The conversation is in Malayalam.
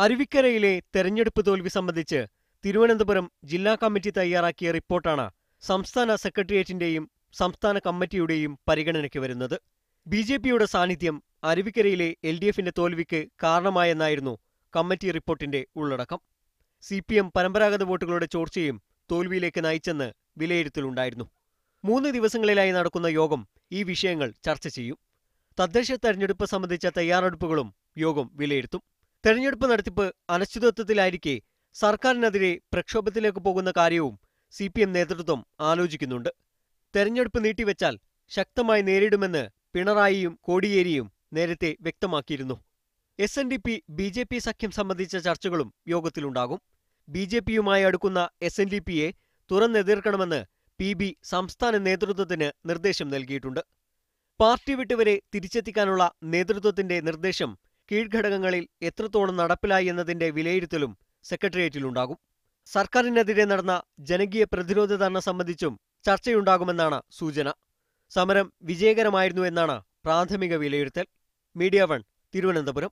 അരുവിക്കരയിലെ തെരഞ്ഞെടുപ്പ് തോൽവി സംബന്ധിച്ച് തിരുവനന്തപുരം ജില്ലാ കമ്മിറ്റി തയ്യാറാക്കിയ റിപ്പോർട്ടാണ് സംസ്ഥാന സെക്രട്ടേറിയറ്റിന്റെയും സംസ്ഥാന കമ്മിറ്റിയുടെയും പരിഗണനയ്ക്ക് വരുന്നത്. ബിജെപിയുടെ സാന്നിധ്യം അരുവിക്കരയിലെ എൽഡിഎഫിന്റെ തോൽവിക്ക് കാരണമായെന്നായിരുന്നു കമ്മിറ്റി റിപ്പോർട്ടിന്റെ ഉള്ളടക്കം. സിപിഎം പരമ്പരാഗത വോട്ടുകളുടെ ചോർച്ചയും തോൽവിയിലേക്ക് നയിച്ചെന്ന് വിലയിരുത്തലുണ്ടായിരുന്നു. 3 ദിവസങ്ങളിലായി നടക്കുന്ന യോഗം ഈ വിഷയങ്ങൾ ചർച്ച ചെയ്യും. തദ്ദേശ തെരഞ്ഞെടുപ്പ് സംബന്ധിച്ച തയ്യാറെടുപ്പുകളും യോഗം വിലയിരുത്തും. തെരഞ്ഞെടുപ്പ് നടത്തിപ്പ് അനിശ്ചിതത്വത്തിലായിരിക്കെ സർക്കാരിനെതിരെ പ്രക്ഷോഭത്തിലേക്ക് പോകുന്ന കാര്യവും സിപിഎം നേതൃത്വം ആലോചിക്കുന്നുണ്ട്. തെരഞ്ഞെടുപ്പ് നീട്ടിവെച്ചാൽ ശക്തമായി നേരിടുമെന്ന് പിണറായിയും കോടിയേരിയും നേരത്തെ വ്യക്തമാക്കിയിരുന്നു. SNDP BJP സഖ്യം സംബന്ധിച്ച ചർച്ചകളും യോഗത്തിലുണ്ടാകും. BJPയുമായി അടുക്കുന്ന SNDPയെ തുറന്നെതിർക്കണമെന്ന് PB സംസ്ഥാന നേതൃത്വത്തിന് നിർദ്ദേശം നൽകിയിട്ടുണ്ട്. പാർട്ടി വിട്ടവരെ തിരിച്ചെത്തിക്കാനുള്ള നേതൃത്വത്തിന്റെ നിർദ്ദേശം കീഴ്ഘടകങ്ങളിൽ എത്രത്തോളം നടപ്പിലായി എന്നതിന്റെ വിലയിരുത്തലും സെക്രട്ടേറിയറ്റിലുണ്ടാകും. സർക്കാരിനെതിരെ നടന്ന ജനകീയ പ്രതിരോധ ധർണ സംബന്ധിച്ചും ചർച്ചയുണ്ടാകുമെന്നാണ് സൂചന. സമരം വിജയകരമായിരുന്നു എന്നാണ് പ്രാഥമിക വിലയിരുത്തൽ. മീഡിയ 1 തിരുവനന്തപുരം.